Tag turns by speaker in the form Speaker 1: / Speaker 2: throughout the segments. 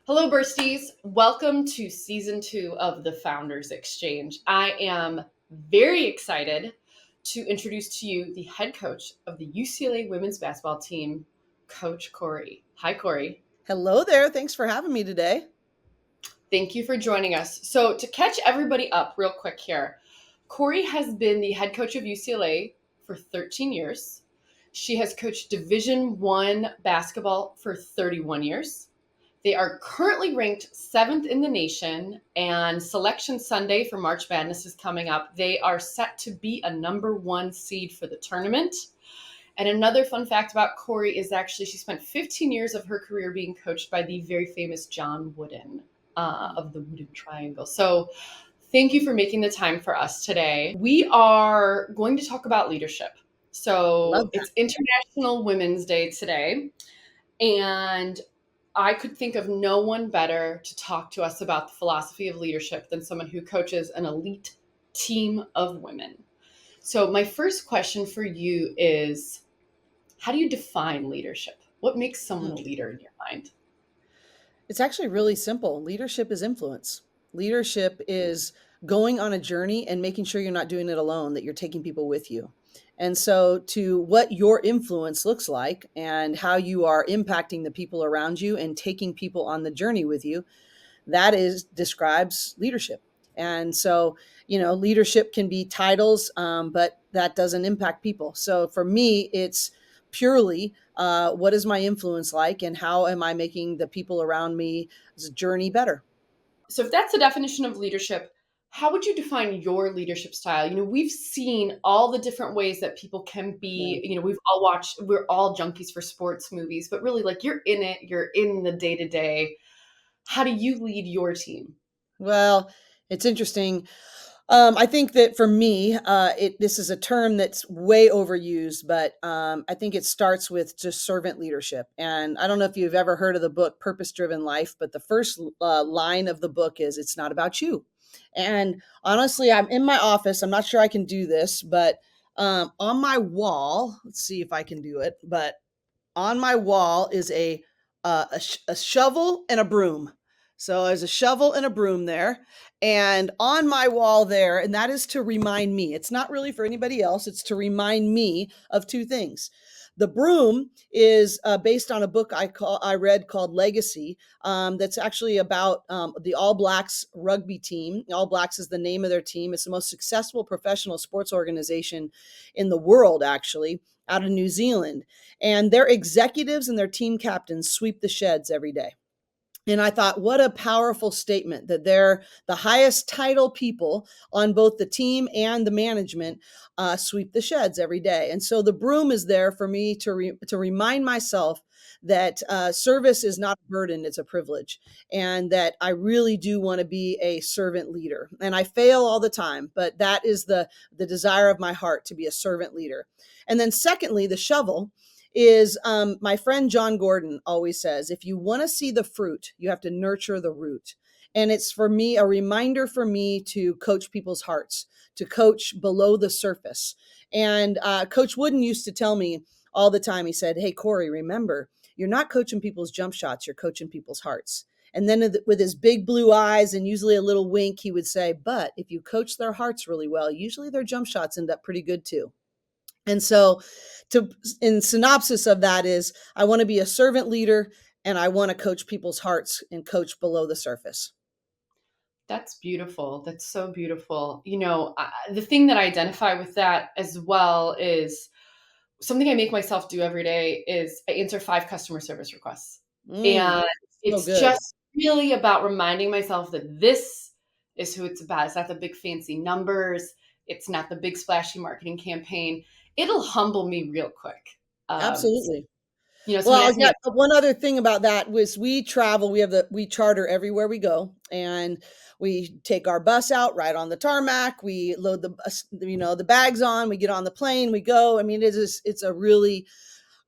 Speaker 1: Hello, Bursties. Welcome to season 2 of the Founders Exchange. I am very excited to introduce to you the head coach of the UCLA women's basketball team, Coach Cori. Hi, Cori.
Speaker 2: Hello there. Thanks for having me today.
Speaker 1: Thank you for joining us. So, to catch everybody up real quick here, Cori has been the head coach of UCLA for 13 years. She has coached Division One basketball for 31 years. They are currently ranked 7th in the nation, and Selection Sunday for March Madness is coming up. They are set to be a number 1 seed for the tournament. And another fun fact about Cori is actually she spent 15 years of her career being coached by the very famous John Wooden of the Wooden Triangle. So thank you for making the time for us today. We are going to talk about leadership.
Speaker 2: Love
Speaker 1: So
Speaker 2: that.
Speaker 1: it's International Women's Day today. And I could think of no one better to talk to us about the philosophy of leadership than someone who coaches an elite team of women. So, my first question for you is how do you define leadership? What makes someone
Speaker 2: Hmm.
Speaker 1: a leader in your mind?
Speaker 2: It's actually really simple. Leadership is influence. Leadership is going on a journey and making sure you're not doing it alone, that you're taking people with you. And so, to what your influence looks like and how you are impacting the people around you and taking people on the journey with you, that is describes leadership. And so, leadership can be titles, but that doesn't impact people. So for me, it's purely what is my influence like and how am I making the people around me's journey better.
Speaker 1: So, if that's the definition of leadership, how would you define your leadership style? We've seen all the different ways that people can
Speaker 2: Yeah.
Speaker 1: be, we're all junkies for sports movies, but really, like, you're in it, you're in the day to day. How do you lead your team?
Speaker 2: Well, it's interesting. I think that for me, this is a term that's way overused, but I think it starts with just servant leadership. And I don't know if you've ever heard of the book Purpose Driven Life, but the first line of the book is "It's not about you." And honestly, I'm in my office. I'm not sure I can do this, but on my wall, let's see if I can do it. But on my wall is a shovel and a broom. So there's a shovel and a broom there, and on my wall there, and that is to remind me. It's not really for anybody else. It's to remind me of two things. The broom is based on a book I read called Legacy. That's actually about the All Blacks rugby team. All Blacks is the name of their team. It's the most successful professional sports organization in the world, actually, out of New Zealand, and their executives and their team captains sweep the sheds every day. And I thought, what a powerful statement that they're the highest title people on both the team and the management sweep the sheds every day. And so the broom is there for me to remind myself that service is not a burden, it's a privilege. And that I really do want to be a servant leader. And I fail all the time, but that is the desire of my heart to be a servant leader. And then secondly, the shovel is my friend John Gordon always says, if you want to see the fruit, you have to nurture the root. And it's for me a reminder for me to coach people's hearts, to coach below the surface. And Coach Wooden used to tell me all the time, he said, "Hey, Cori, remember, you're not coaching people's jump shots, you're coaching people's hearts." And then with his big blue eyes and usually a little wink, he would say, "But if you coach their hearts really well, usually their jump shots end up pretty good too." And so, to in synopsis of that is, I want to be a servant leader and I want to coach people's hearts and coach below the surface.
Speaker 1: That's beautiful. That's so beautiful. The thing that I identify with that as well is something I make myself do every day is I answer 5 customer service requests.
Speaker 2: Mm,
Speaker 1: And
Speaker 2: so
Speaker 1: it's
Speaker 2: good.
Speaker 1: just really about reminding myself that this is who it's about. It's not the big fancy numbers. It's not the big splashy marketing campaign. It'll humble me real quick. Um,
Speaker 2: Absolutely.
Speaker 1: Someone
Speaker 2: Well,
Speaker 1: asked me,
Speaker 2: yeah, one other thing about that was we travel, we charter everywhere we go, and we take our bus out right on the tarmac, we load the bags on, we get on the plane, we go. I mean, it's a really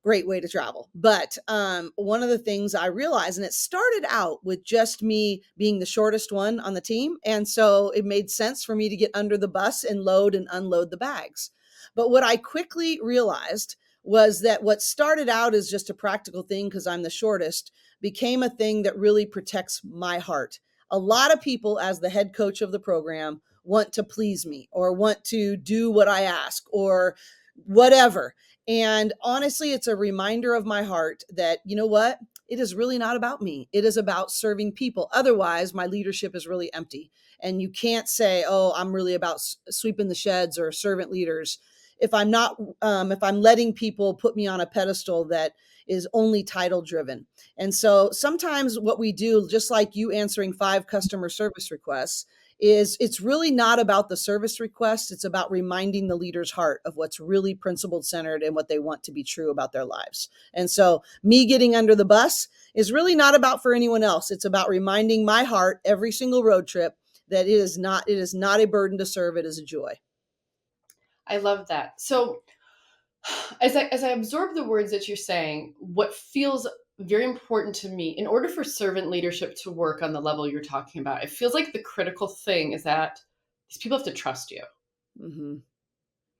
Speaker 2: great way to travel. But one of the things I realized, and it started out with just me being the shortest one on the team. And so it made sense for me to get under the bus and load and unload the bags. But what I quickly realized was that what started out as just a practical thing because I'm the shortest became a thing that really protects my heart. A lot of people, as the head coach of the program, want to please me or want to do what I ask or whatever. And honestly, it's a reminder of my heart that, you know what? It is really not about me. It is about serving people. Otherwise, my leadership is really empty. And you can't say, oh, I'm really about sweeping the sheds or servant leaders if I'm not, if I'm letting people put me on a pedestal that is only title driven. And so sometimes what we do, just like you answering 5 customer service requests, is it's really not about the service request. It's about reminding the leader's heart of what's really principled centered and what they want to be true about their lives. And so me getting under the bus is really not about for anyone else. It's about reminding my heart every single road trip that it is not a burden to serve. It is a joy.
Speaker 1: I love that. So as I absorb the words that you're saying, what feels very important to me in order for servant leadership to work on the level you're talking about, it feels like the critical thing is that these people have to trust you.
Speaker 2: Mm-hmm.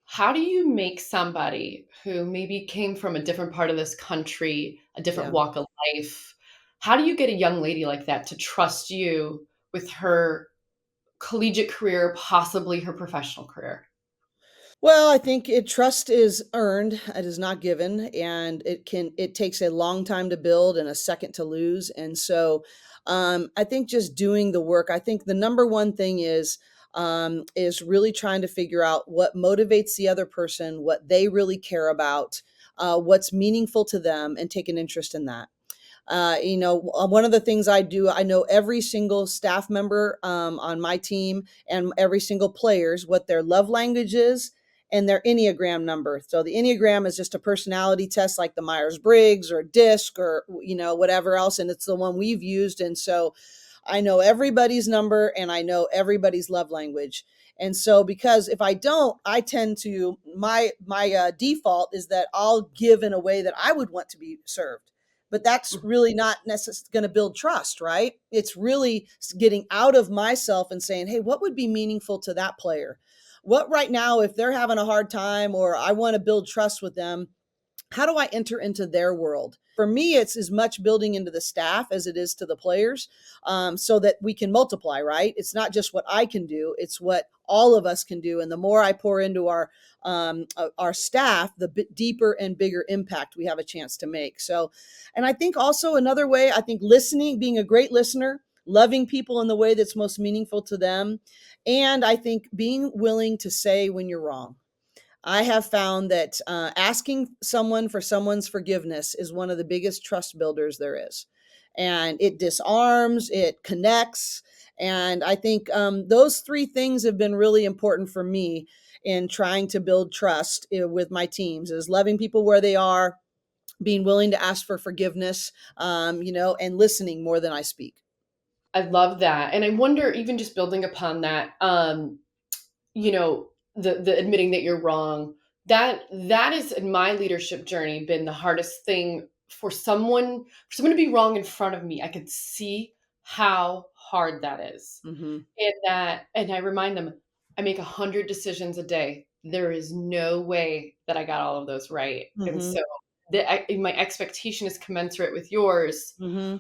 Speaker 1: How do you make somebody who maybe came from a different part of this country, a different
Speaker 2: Yeah.
Speaker 1: walk of life, how do you get a young lady like that to trust you with her collegiate career, possibly her professional career?
Speaker 2: Well, I think trust is earned, it is not given, and it takes a long time to build and a second to lose. And so I think just doing the work, I think the number one thing is really trying to figure out what motivates the other person, what they really care about, what's meaningful to them, and take an interest in that. One of the things I do, I know every single staff member on my team and every single players what their love language is and their Enneagram number. So the Enneagram is just a personality test like the Myers-Briggs or DISC or whatever else, and it's the one we've used. And so I know everybody's number and I know everybody's love language. And so because if I don't, I tend to my default is that I'll give in a way that I would want to be served, but that's really not necessarily going to build trust, right? It's really getting out of myself and saying, hey, what would be meaningful to that player? What right now, if they're having a hard time or I want to build trust with them, how do I enter into their world? For me, it's as much building into the staff as it is to the players, so that we can multiply, right? It's not just what I can do, it's what all of us can do. And the more I pour into our staff, the deeper and bigger impact we have a chance to make. So, and I think also another way, I think listening, being a great listener, loving people in the way that's most meaningful to them. And I think being willing to say when you're wrong. I have found that asking someone for someone's forgiveness is one of the biggest trust builders there is. And it disarms, it connects. And I think those 3 things have been really important for me in trying to build trust with my teams is loving people where they are, being willing to ask for forgiveness, and listening more than I speak.
Speaker 1: I love that. And I wonder, even just building upon that, you know, the admitting that you're wrong, that is in my leadership journey been the hardest thing for someone to be wrong in front of me. I could see how hard that is.
Speaker 2: Mm-hmm.
Speaker 1: And I remind them, I make 100 decisions a day. There is no way that I got all of those right. And
Speaker 2: Mm-hmm.
Speaker 1: so my expectation is commensurate with yours.
Speaker 2: Mm-hmm.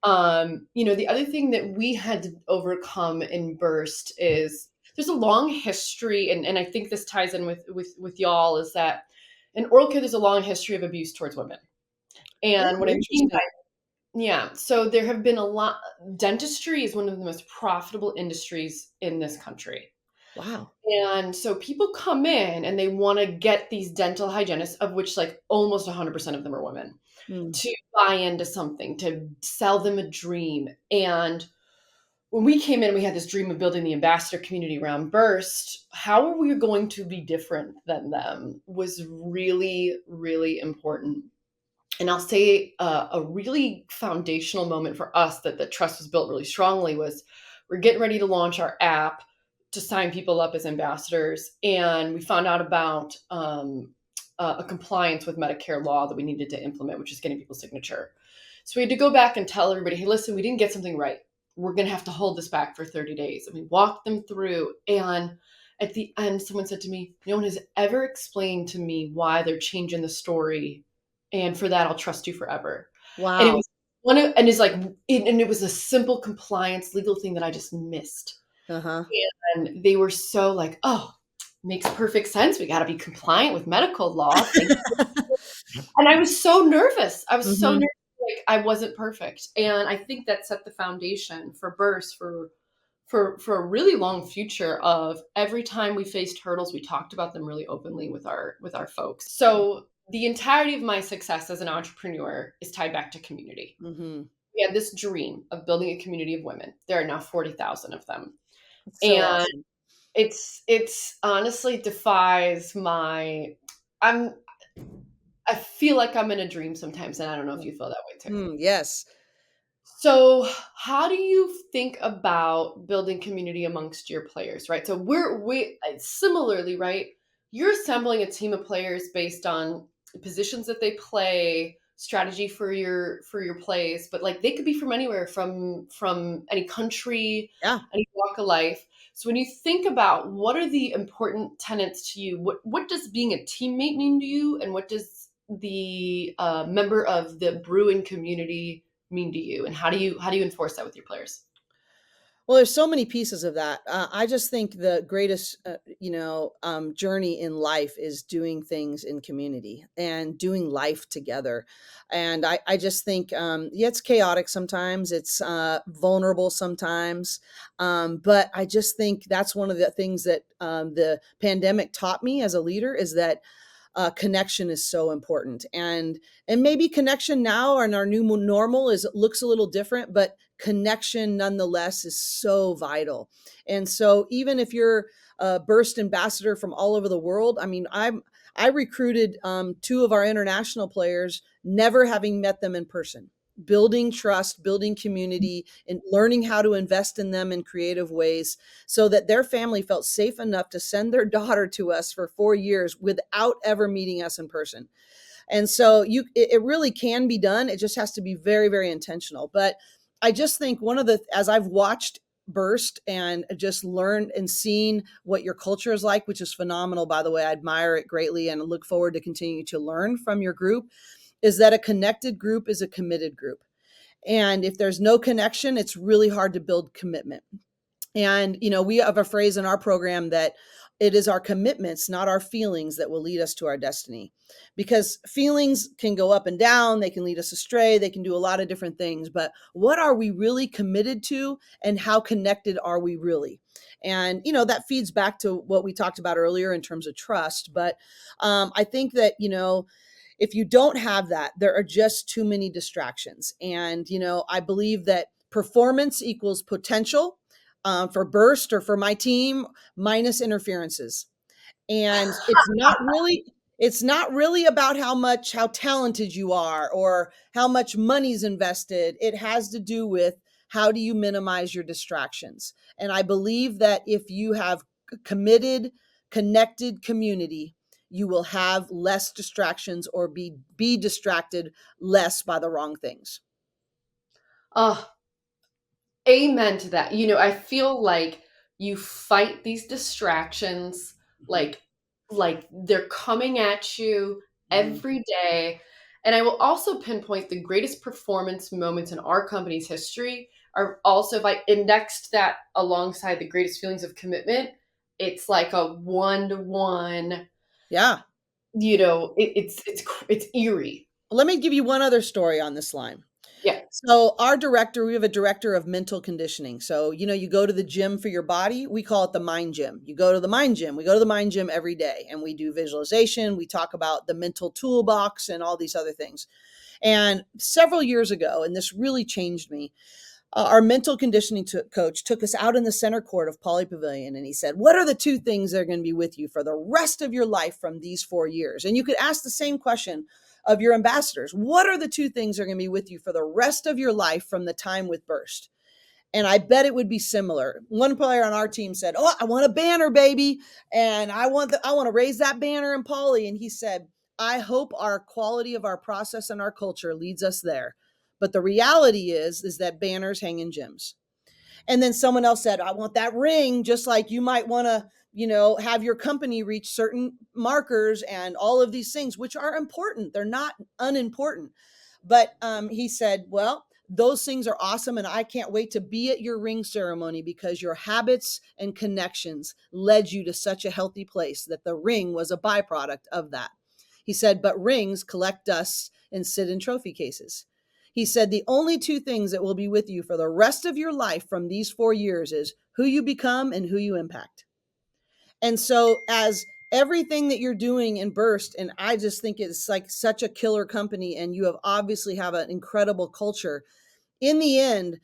Speaker 1: The other thing that we had to overcome in Burst is there's a long history, and I think this ties in with y'all, is that in oral care there's a long history of abuse towards women. And
Speaker 2: Oh,
Speaker 1: what I mean by
Speaker 2: interesting.
Speaker 1: yeah, so there have been a lot. Dentistry is one of the most profitable industries in this country.
Speaker 2: Wow.
Speaker 1: And so people come in and they want to get these dental hygienists, of which like almost 100% of them are women,
Speaker 2: Mm.
Speaker 1: to buy into something, to sell them a dream. And when we came in, we had this dream of building the ambassador community around Burst. How are we going to be different than them was really, really important. And I'll say a really foundational moment for us that the trust was built really strongly was we're getting ready to launch our app to sign people up as ambassadors. And we found out about a compliance with Medicare law that we needed to implement, which is getting people's signature. So we had to go back and tell everybody, hey, listen, we didn't get something right. We're going to have to hold this back for 30 days. And we walked them through. And At the end, someone said to me, no one has ever explained to me why they're changing the story. And for that, I'll trust you forever. And it
Speaker 2: Wow.
Speaker 1: was one of, and it's like, and it was a simple compliance legal thing that I just missed.
Speaker 2: Uh-huh.
Speaker 1: And they were so like, oh, makes perfect sense. We got to be compliant with medical law. Thank you. And I was so nervous. I was so
Speaker 2: Mhm.
Speaker 1: nervous. Like I wasn't perfect. And I think that set the foundation for Burst for a really long future of every time we faced hurdles, we talked about them really openly with our folks. So the entirety of my success as an entrepreneur is tied back to community.
Speaker 2: Mhm.
Speaker 1: We had this dream of building a community of women. There are now 40,000 of them.
Speaker 2: That's so
Speaker 1: And
Speaker 2: awesome.
Speaker 1: it's honestly defies my I'm I feel like I'm in a dream sometimes, and I don't know if you feel that way too.
Speaker 2: Yes.
Speaker 1: So, how do you think about building community amongst your players, right? So we similarly, right? You're assembling a team of players based on positions that they play, strategy for your plays, but like they could be from anywhere, from any country,
Speaker 2: Yeah.
Speaker 1: any walk of life. So when you think about what are the important tenets to you, what does being a teammate mean to you, and what does the member of the Bruin community mean to you, and how do you enforce that with your players?
Speaker 2: Well, there's so many pieces of that. I just think the greatest, journey in life is doing things in community and doing life together. And I just think, yeah, it's chaotic sometimes. It's vulnerable sometimes. But I just think that's one of the things that the pandemic taught me as a leader is that connection is so important, and maybe connection now and our new normal is looks a little different, but connection nonetheless is so vital. And so even if you're a Burst ambassador from all over the world, I mean, I recruited two of our international players, never having met them in person, building trust, building community, and learning how to invest in them in creative ways so that their family felt safe enough to send their daughter to us for 4 years without ever meeting us in person. And so it really can be done. It just has to be very, very intentional. But I just think as I've watched Burst and just learned and seen what your culture is like, which is phenomenal, by the way, I admire it greatly and look forward to continuing to learn from your group, is that a connected group is a committed group. And if there's no connection, it's really hard to build commitment. And, we have a phrase in our program that it is our commitments, not our feelings, that will lead us to our destiny. Because feelings can go up and down, they can lead us astray, they can do a lot of different things. But what are we really committed to, and how connected are we really? And, that feeds back to what we talked about earlier in terms of trust. But I think that, if you don't have that, there are just too many distractions. And, I believe that performance equals potential for Burst or for my team minus interferences. And it's not really about how talented you are or how much money's invested. It has to do with how do you minimize your distractions. And I believe that if you have committed, connected community, you will have less distractions or be distracted less by the wrong things.
Speaker 1: Oh, amen to that. I feel like you fight these distractions
Speaker 2: Mhm,
Speaker 1: like they're coming at you
Speaker 2: mhm.
Speaker 1: every day. And I will also pinpoint the greatest performance moments in our company's history are also, if I indexed that alongside the greatest feelings of commitment, it's like a 1-to-1.
Speaker 2: Yeah.
Speaker 1: It's eerie.
Speaker 2: Let me give you one other story on this line.
Speaker 1: Yeah.
Speaker 2: So we have a director of mental conditioning. So, you go to the gym for your body. We call it the mind gym. You go to the mind gym. We go to the mind gym every day and we do visualization. We talk about the mental toolbox and all these other things. And several years ago, and this really changed me, our mental conditioning coach took us out in the center court of Poly Pavilion and he said, what are the two things that are going to be with you for the rest of your life from these 4 years? And you could ask the same question of your ambassadors. What are the two things that are going to be with you for the rest of your life from the time with Burst? And I bet it would be similar. One player on our team said, "Oh, I want a banner, baby, and I want to raise that banner in Poly." And he said, "I hope our quality of our process and our culture leads us there. But the reality is that banners hang in gyms." And then someone else said, "I want that ring, just like you might want to have your company reach certain markers and all of these things, which are important. They're not unimportant. But he said, well, those things are awesome. And I can't wait to be at your ring ceremony because your habits and connections led you to such a healthy place that the ring was a byproduct of that. He said, but rings collect dust and sit in trophy cases. He said, the only two things that will be with you for the rest of your life from these 4 years is who you become and who you impact. And so, as everything that you're doing in Burst, and I just think it's like such a killer company, and you have obviously have an incredible culture. In the end,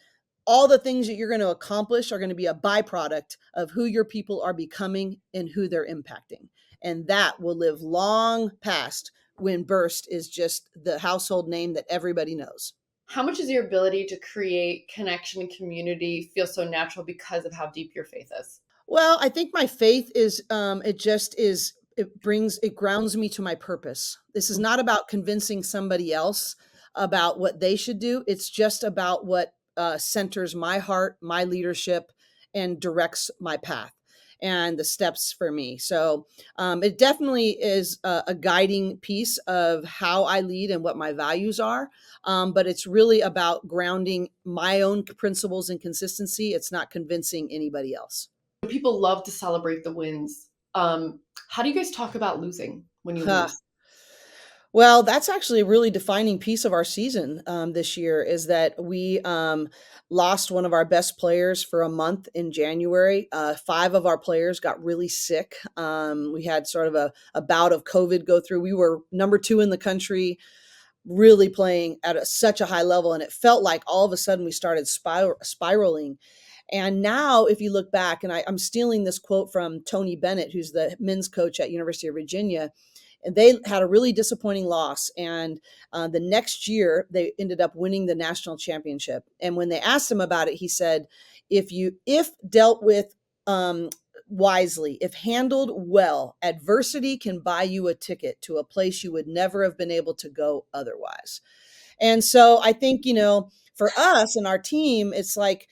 Speaker 2: all the things that you're going to accomplish are going to be a byproduct of who your people are becoming and who they're impacting. And that will live long past when Burst is just the household name that everybody knows.
Speaker 1: How much is your ability to create connection and community feel so natural because of how deep your faith is?
Speaker 2: Well, I think my faith is it grounds me to my purpose. This is not about convincing somebody else about what they should do. It's just about what centers my heart, my leadership, and directs my path and the steps for me. So it definitely is a guiding piece of how I lead and what my values are. But it's really about grounding my own principles and consistency. It's not convincing anybody else.
Speaker 1: People love to celebrate the wins. How do you guys talk about losing when you
Speaker 2: Huh.
Speaker 1: lose?
Speaker 2: Well, that's actually a really defining piece of our season this year is that we lost one of our best players for a month in January. Five of our players got really sick. We had sort of a bout of COVID go through. We were number 2 in the country, really playing at such a high level. And it felt like all of a sudden we started spiraling. And now, if you look back, and I'm stealing this quote from Tony Bennett, who's the men's coach at University of Virginia, and they had a really disappointing loss. And the next year, they ended up winning the national championship. And when they asked him about it, he said, if dealt with wisely, if handled well, adversity can buy you a ticket to a place you would never have been able to go otherwise. And so I think, for us and our team, it's like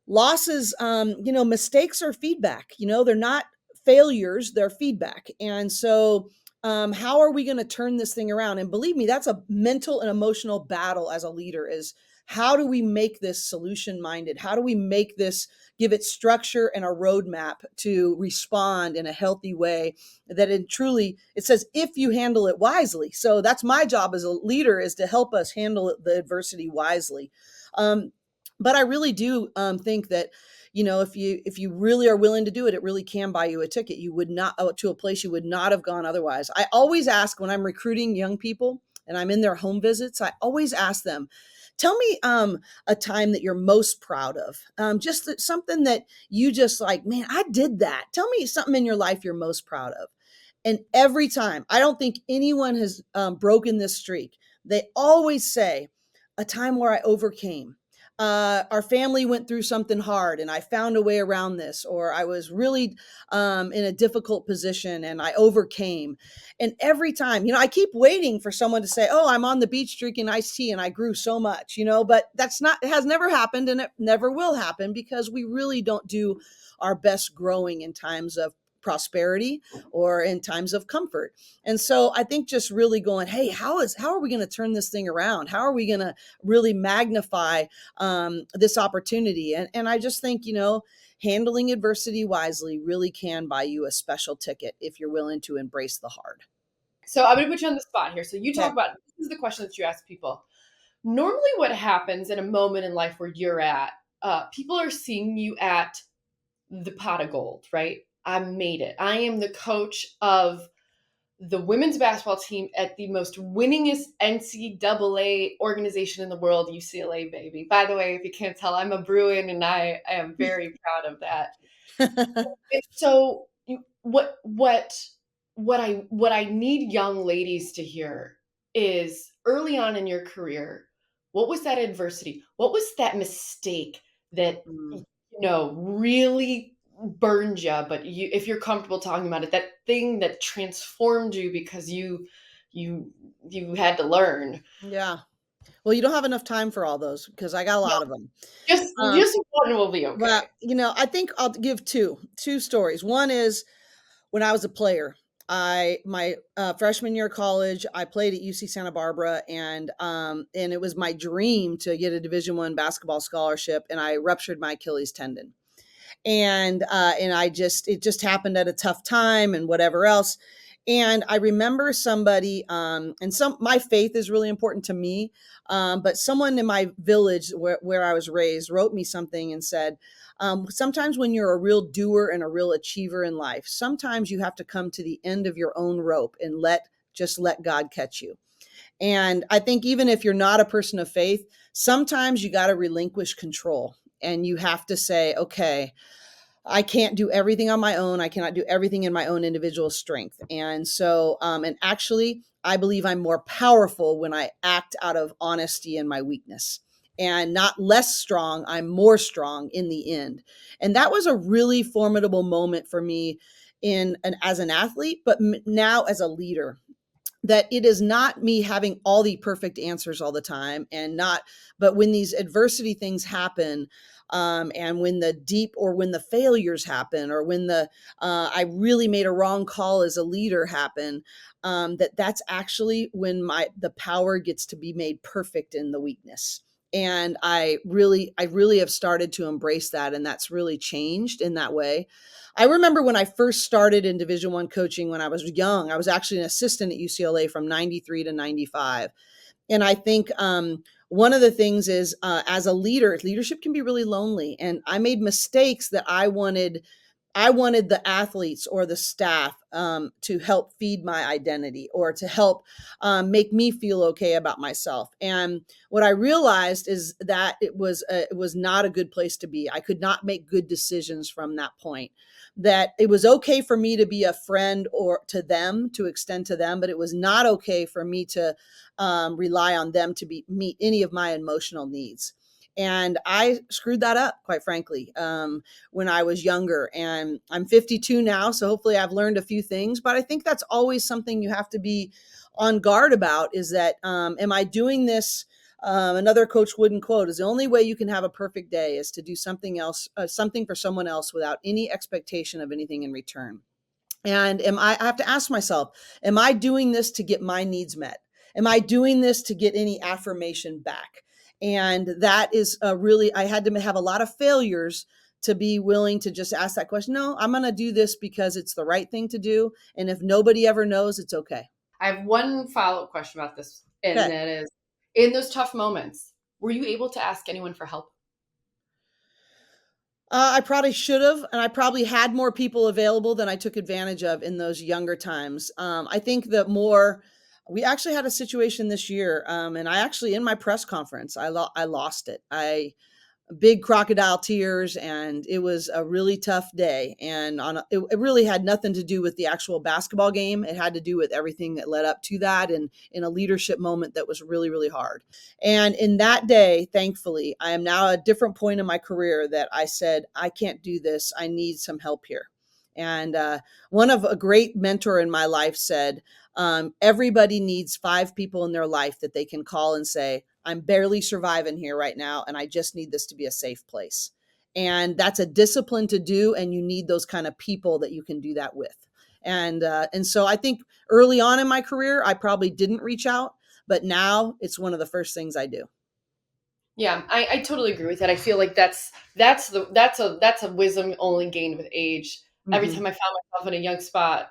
Speaker 2: losses, mistakes are feedback. They're not failures, they're feedback. And so how are we going to turn this thing around? And believe me, that's a mental and emotional battle as a leader is how do we make this solution minded? How do we make this, give it structure and a roadmap to respond in a healthy way that it says, if you handle it wisely. So that's my job as a leader is to help us handle the adversity wisely. But I really do think that if you really are willing to do it, it really can buy you a ticket. You would not to a place you would not have gone otherwise. I always ask when I'm recruiting young people and I'm in their home visits, I always ask them, tell me a time that you're most proud of. Something that you just like, man, I did that. Tell me something in your life you're most proud of. And every time, I don't think anyone has broken this streak. They always say a time where I overcame. Our family went through something hard and I found a way around this, or I was really in a difficult position and I overcame. And every time, I keep waiting for someone to say, oh, I'm on the beach drinking iced tea and I grew so much, but it has never happened and it never will happen because we really don't do our best growing in times of prosperity or in times of comfort. And so I think just really going, hey, how are we going to turn this thing around? How are we going to really magnify this opportunity? And I just think, handling adversity wisely really can buy you a special ticket if you're willing to embrace the hard.
Speaker 1: So I'm going to put you on the spot here. So you talk
Speaker 2: Okay.
Speaker 1: about, this is the question that you ask people. Normally what happens in a moment in life where you're at, people are seeing you at the pot of gold, right? I made it. I am the coach of the women's basketball team at the most winningest NCAA organization in the world, UCLA, baby. By the way, if you can't tell, I'm a Bruin and I am very proud of that. So what I need young ladies to hear is early on in your career, what was that adversity? What was that mistake that
Speaker 2: Mm,
Speaker 1: really burned you, but if you're comfortable talking about it, that thing that transformed you because you had to learn.
Speaker 2: yeah. Well, you don't have enough time for all those because I got a
Speaker 1: No,
Speaker 2: lot of them.
Speaker 1: just
Speaker 2: Um,
Speaker 1: just one will be
Speaker 2: Well,
Speaker 1: okay.
Speaker 2: I think I'll give two stories. One is when I was a player. My freshman year of college, I played at UC Santa Barbara, and it was my dream to get a Division I basketball scholarship, and I ruptured my Achilles tendon, and I just it just happened at a tough time and whatever else. And I remember somebody, and some my faith is really important to me, but someone in my village where I was raised wrote me something and said, sometimes when you're a real doer and a real achiever in life, sometimes you have to come to the end of your own rope and let God catch you. And I think even if you're not a person of faith, sometimes you got to relinquish control and you have to say, okay, I can't do everything on my own. I cannot do everything in my own individual strength. And so, and actually, I believe I'm more powerful when I act out of honesty in my weakness and not less strong. I'm more strong in the end. And that was a really formidable moment for me as an athlete, but now as a leader, that it is not me having all the perfect answers all the time, but when these adversity things happen, and when the deep or when the failures happen, or when I really made a wrong call as a leader happen, that's actually when the power gets to be made perfect in the weakness. And I really have started to embrace that, and that's really changed in that way. I remember when I first started in Division I coaching when I was young. I was actually an assistant at UCLA from 93 to 95. And I think one of the things is, as a leader, leadership can be really lonely. And I made mistakes that I wanted the athletes or the staff, to help feed my identity, or to help make me feel okay about myself. And what I realized is that it was not a good place to be. I could not make good decisions from that point. That it was okay for me to be a friend or to them, to extend to them, but it was not okay for me to rely on them to meet any of my emotional needs. And I screwed that up, quite frankly, when I was younger. And I'm 52 now, so hopefully I've learned a few things. But I think that's always something you have to be on guard about, is that, am I doing this? Another Coach Wooden quote is, the only way you can have a perfect day is to do something else, something for someone else without any expectation of anything in return. And I have to ask myself, am I doing this to get my needs met? Am I doing this to get any affirmation back? And that is I had to have a lot of failures to be willing to just ask that question. No, I'm going to do this because it's the right thing to do. And if nobody ever knows, it's okay.
Speaker 1: I have one follow-up question about this, and
Speaker 2: Okay.
Speaker 1: that is, in those tough moments, were you able to ask anyone for help?
Speaker 2: I probably should have, and I probably had more people available than I took advantage of in those younger times. I think that we actually had a situation this year, and I actually, in my press conference, I lost it. Big crocodile tears, and it was a really tough day. And it really had nothing to do with the actual basketball game. It had to do with everything that led up to that, and in a leadership moment that was really, really hard. And in that day, thankfully, I am now at a different point in my career that I said, I can't do this. I need some help here. And one of a great mentor in my life said, everybody needs 5 people in their life that they can call and say, I'm barely surviving here right now, and I just need this to be a safe place. And that's a discipline to do, and you need those kind of people that you can do that with. And so I think early on in my career, I probably didn't reach out, but now it's one of the first things I do.
Speaker 1: Yeah, I totally agree with that. I feel like that's a wisdom only gained with age. Every
Speaker 2: Hmm.
Speaker 1: time I found myself in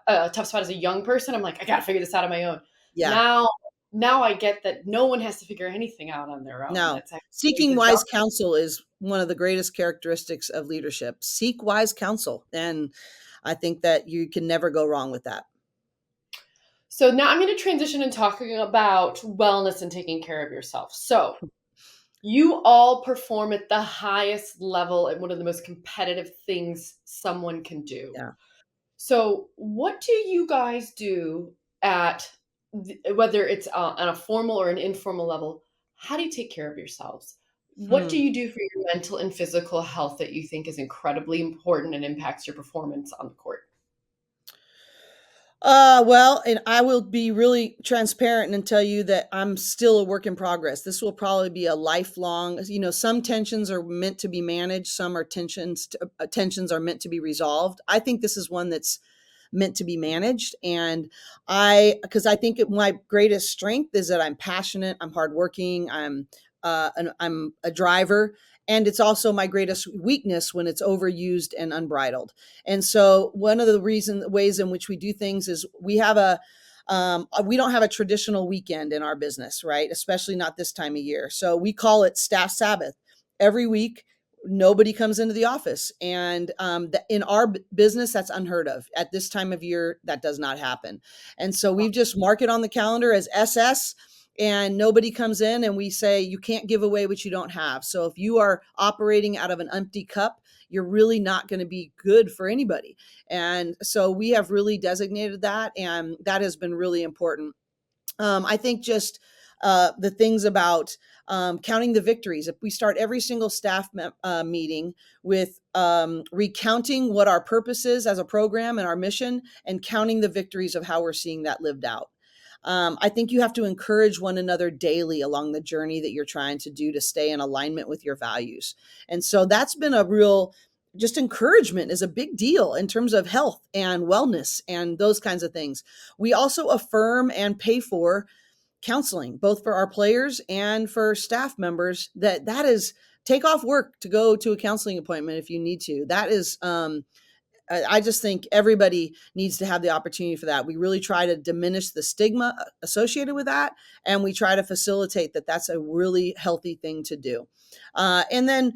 Speaker 1: a tough spot as a young person, I'm like, I gotta figure this out on my own.
Speaker 2: Yeah.
Speaker 1: Now, now I get that no one has to figure anything out on their own.
Speaker 2: No.
Speaker 1: That's actually
Speaker 2: Seeking
Speaker 1: the job.
Speaker 2: wise counsel is one of the greatest characteristics of leadership. Seek wise counsel. And I think that you can never go wrong with that.
Speaker 1: So now I'm going to transition and talking about wellness and taking care of yourself. So you all perform at the highest level at one of the most competitive things someone can do.
Speaker 2: Yeah.
Speaker 1: So, what do you guys do whether it's on a formal or an informal level? How do you take care of yourselves? What do
Speaker 2: Hmm.
Speaker 1: you do for your mental and physical health that you think is incredibly important and impacts your performance on the court?
Speaker 2: Well, and I will be really transparent and tell you that I'm still a work in progress. This will probably be a lifelong, some tensions are meant to be managed, some are tensions are meant to be resolved. I think this is one that's meant to be managed. And because I think my greatest strength is that I'm passionate, I'm hardworking, I'm a driver. And it's also my greatest weakness when it's overused and unbridled. And so one of the ways in which we do things is we don't have a traditional weekend in our business, right? Especially not this time of year. So we call it staff Sabbath. Every week, nobody comes into the office. And in our business, that's unheard of. At this time of year, that does not happen. And so we've just marked it on the calendar as SS, and nobody comes in, and we say, you can't give away what you don't have. So if you are operating out of an empty cup, you're really not going to be good for anybody. And so we have really designated that, and that has been really important. I think just the things about counting the victories. If we start every single staff meeting with recounting what our purpose is as a program and our mission, and counting the victories of how we're seeing that lived out. I think you have to encourage one another daily along the journey that you're trying to do to stay in alignment with your values. And so that's been a real, just encouragement is a big deal in terms of health and wellness and those kinds of things. We also affirm and pay for counseling, both for our players and for staff members. That is, take off work to go to a counseling appointment if you need to. That is, I just think everybody needs to have the opportunity for that. We really try to diminish the stigma associated with that, and we try to facilitate that. That's a really healthy thing to do. And then,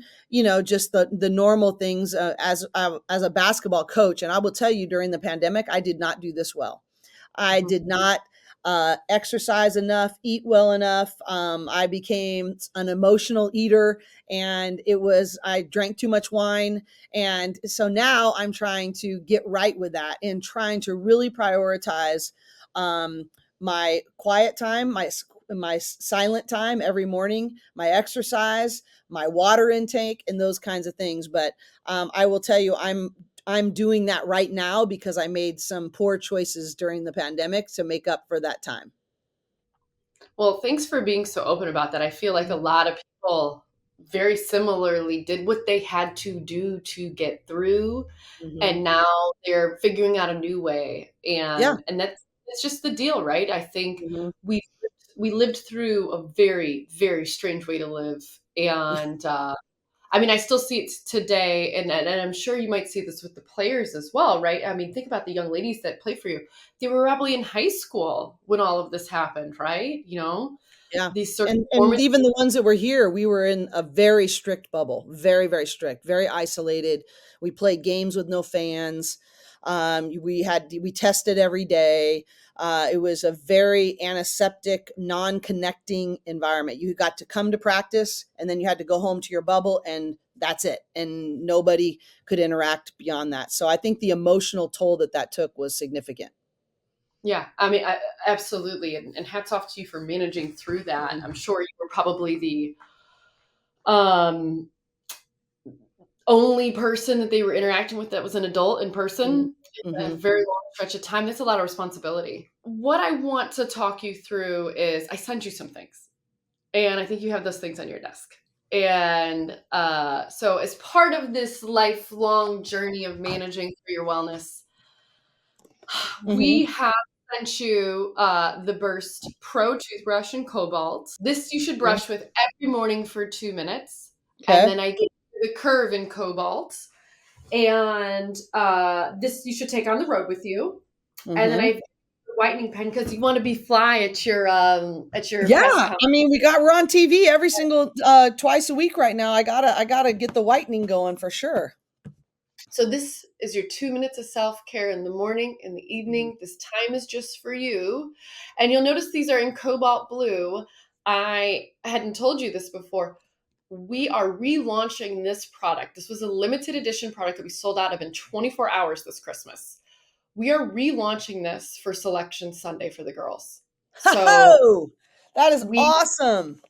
Speaker 2: just the normal things as a basketball coach. And I will tell you, during the pandemic, I did not do this well. I
Speaker 1: Mhm.
Speaker 2: did not exercise enough, eat well enough. I became an emotional eater, and I drank too much wine. And so now I'm trying to get right with that and trying to really prioritize my quiet time, my silent time every morning, my exercise, my water intake, and those kinds of things. But I will tell you, I'm doing that right now because I made some poor choices during the pandemic to make up for that time.
Speaker 1: Well, thanks for being so open about that. I feel like a
Speaker 2: Mhm.
Speaker 1: lot of people very similarly did what they had to do to get through,
Speaker 2: Mhm.
Speaker 1: and now they're figuring out a new way.
Speaker 2: Yeah.
Speaker 1: And that's just the deal, right? I think
Speaker 2: Mhm.
Speaker 1: we we lived through a very, very strange way to live. And I mean, I still see it today, and I'm sure you might see this with the players as well, right? I mean, think about the young ladies that play for you. They were probably in high school when all of this happened, right?
Speaker 2: Yeah.
Speaker 1: These sort of
Speaker 2: And
Speaker 1: formative.
Speaker 2: even the ones that were here, we were in a very strict bubble, very, very strict, very isolated. We played games with no fans. We tested every day. It was a very antiseptic, non-connecting environment. You got to come to practice, and then you had to go home to your bubble, and that's it. And nobody could interact beyond that. So I think the emotional toll that took was significant.
Speaker 1: Yeah, I mean, absolutely, and hats off to you for managing through that.
Speaker 2: Mhm.
Speaker 1: I'm sure you were probably the um, only person that they were interacting with that was an adult in
Speaker 2: Mhm.
Speaker 1: person in a
Speaker 2: Mhm.
Speaker 1: very long stretch of time. That's a lot of responsibility. What I want to talk you through is I sent you some things, and I think you have those things on your desk. And so, as part of this lifelong journey of managing for your wellness, we
Speaker 2: Mhm.
Speaker 1: have sent you the Burst Pro toothbrush in cobalt. This you should
Speaker 2: Okay.
Speaker 1: brush with every morning for 2 minutes. And
Speaker 2: Okay.
Speaker 1: then I gave you the curve in cobalt. And this you should take on the road with you. And then I
Speaker 2: Mhm.
Speaker 1: have the whitening pen because you want to be fly at your
Speaker 2: Yeah,
Speaker 1: press
Speaker 2: I
Speaker 1: conference.
Speaker 2: mean, we're on TV every single twice a week right now. I gotta get the whitening going for sure.
Speaker 1: So this is your 2 minutes of self-care in the morning, in the
Speaker 2: Mhm.
Speaker 1: evening. This time is just for you. And you'll notice these are in cobalt blue. I hadn't told you this before. We are relaunching this product. This was a limited edition product that we sold out of in 24 hours this Christmas. We are relaunching this for Selection Sunday for the girls. So
Speaker 2: Ho! That is
Speaker 1: we
Speaker 2: awesome.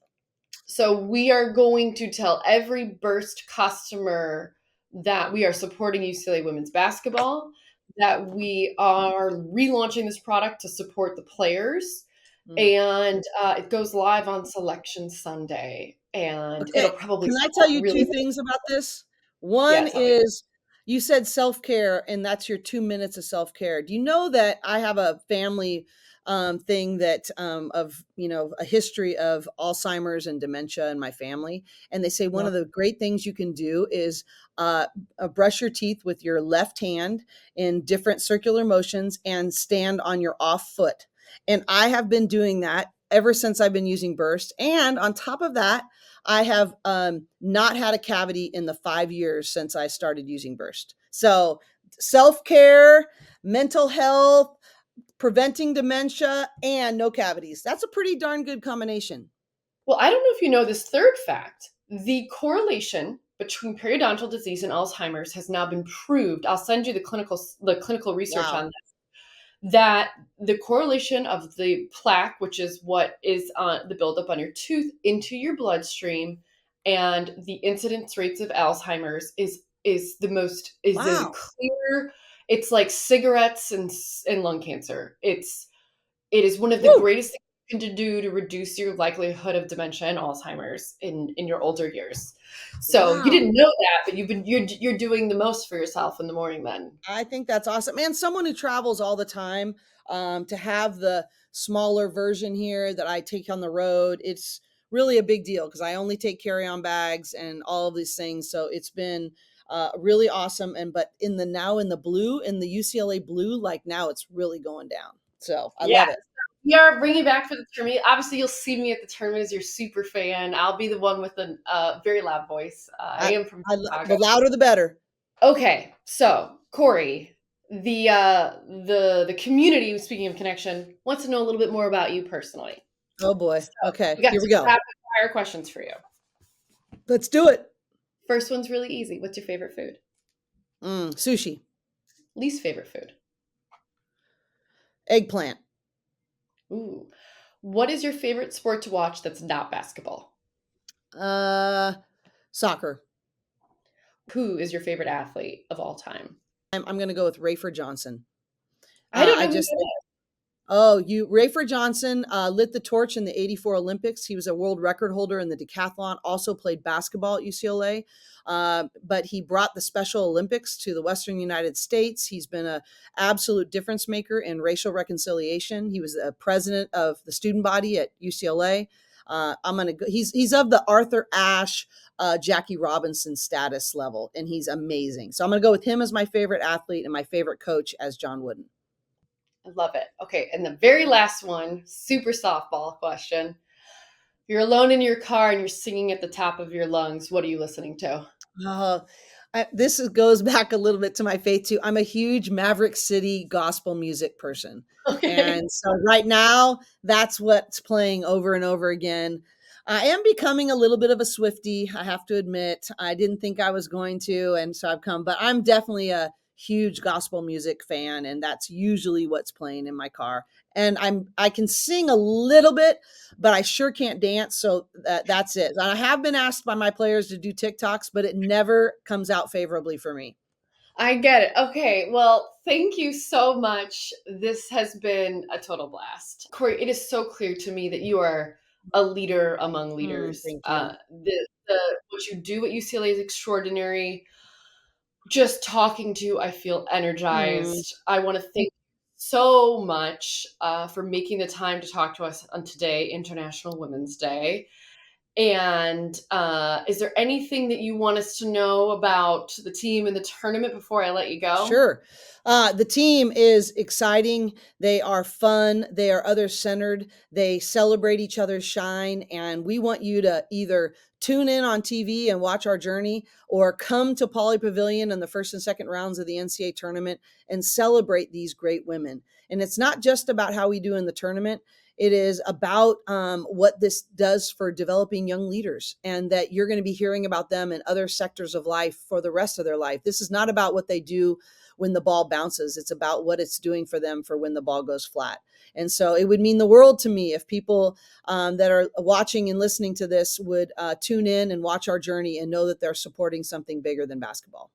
Speaker 1: So we are going to tell every Burst customer that we are supporting UCLA women's basketball, that we are relaunching this product to support the players,
Speaker 2: Mm.
Speaker 1: and it goes live on Selection Sunday, and
Speaker 2: Okay,
Speaker 1: it'll probably
Speaker 2: can I
Speaker 1: sell
Speaker 2: tell
Speaker 1: out
Speaker 2: you
Speaker 1: really
Speaker 2: two
Speaker 1: well.
Speaker 2: things about this? One
Speaker 1: Yeah, tell me.
Speaker 2: is You said self-care, and that's your 2 minutes of self-care. Do you know that I have a family thing that of a history of Alzheimer's and dementia in my family, and they say one
Speaker 1: Well,
Speaker 2: of the great things you can do is brush your teeth with your left hand in different circular motions and stand on your off foot. And I have been doing that ever since I've been using Burst. And on top of that, I have not had a cavity in the 5 years since I started using Burst. So self care, mental health, preventing dementia, and no cavities. That's a pretty darn good combination.
Speaker 1: well, I don't know if you know this third fact. The correlation between periodontal disease and Alzheimer's has now been proved. I'll send you the clinical research on
Speaker 2: Wow.
Speaker 1: this. That the correlation of the plaque, which is what is on the buildup on your tooth, into your bloodstream, and the incidence rates of Alzheimer's is the most is a
Speaker 2: Wow.
Speaker 1: clear. It's like cigarettes and lung cancer. It is one of the
Speaker 2: Woo.
Speaker 1: greatest things you can do to reduce your likelihood of dementia and Alzheimer's in your older years. So you
Speaker 2: Wow.
Speaker 1: didn't know that, but you're doing the most for yourself in the morning then.
Speaker 2: I think that's awesome. And someone who travels all the time, to have the smaller version here that I take on the road, it's really a big deal because I only take carry-on bags and all of these things. So it's been really awesome. And but in the blue, in the UCLA blue, like now it's really going down. So I
Speaker 1: Yeah.
Speaker 2: love it.
Speaker 1: We are bringing back for the tournament. Obviously, you'll see me at the tournament as your super fan. I'll be the one with the very loud voice. I am from Chicago.
Speaker 2: The louder the better.
Speaker 1: Okay, so Corey, the community, speaking of connection, wants to know a little bit more about you personally.
Speaker 2: Oh boy.
Speaker 1: So
Speaker 2: Okay,
Speaker 1: we got
Speaker 2: here we
Speaker 1: some
Speaker 2: go.
Speaker 1: rapid fire questions for you.
Speaker 2: Let's do it.
Speaker 1: First one's really easy. What's your favorite food?
Speaker 2: Sushi,
Speaker 1: Least favorite food?
Speaker 2: eggplant,
Speaker 1: Ooh. What is your favorite sport to watch that's not basketball?
Speaker 2: uh, soccer.
Speaker 1: Who is your favorite athlete of all time?
Speaker 2: I'm going to go with Rayford Johnson.
Speaker 1: I don't
Speaker 2: I
Speaker 1: know who
Speaker 2: just
Speaker 1: that is.
Speaker 2: Oh, Rayford Johnson lit the torch in the '84 Olympics. He was a world record holder in the decathlon, also played basketball at UCLA. But he brought the Special Olympics to the Western United States. He's been an absolute difference maker in racial reconciliation. He was a president of the student body at UCLA. I'm gonna go. He's of the Arthur Ashe, Jackie Robinson status level, and he's amazing. So I'm gonna go with him as my favorite athlete and my favorite coach as John Wooden.
Speaker 1: I love it. Okay, and the very last one, super softball question. You're alone in your car and you're singing at the top of your lungs. What are you listening to?
Speaker 2: Oh, goes back a little bit to my faith too. I'm a huge Maverick City gospel music person.
Speaker 1: Okay.
Speaker 2: And so right now, that's what's playing over and over again. I am becoming a little bit of a Swiftie, I have to admit. I didn't think I was going to, and so I've come, but I'm definitely a huge gospel music fan, and that's usually what's playing in my car. And I can sing a little bit, but I sure can't dance. So that's it. And I have been asked by my players to do TikToks, but it never comes out favorably for me.
Speaker 1: I get it. Okay. Well, thank you so much. This has been a total blast. Corey, it is so clear to me that you are a leader among leaders.
Speaker 2: Thank you.
Speaker 1: What you do at UCLA is extraordinary. Just talking to you, I feel
Speaker 2: Mm,
Speaker 1: energized. I want to thank you so much for making the time to talk to us on today, International Women's Day. And is there anything that you want us to know about the team and the tournament before I let you go?
Speaker 2: sure. The team is exciting. They are fun. They are other centered. They celebrate each other's shine. And we want you to either tune in on TV and watch our journey or come to Poly Pavilion in the first and second rounds of the NCAA tournament and celebrate these great women. And it's not just about how we do in the tournament. It is about what this does for developing young leaders, and that you're going to be hearing about them in other sectors of life for the rest of their life. This is not about what they do when the ball bounces. It's about what it's doing for them for when the ball goes flat. And so it would mean the world to me if people that are watching and listening to this would tune in and watch our journey and know that they're supporting something bigger than basketball.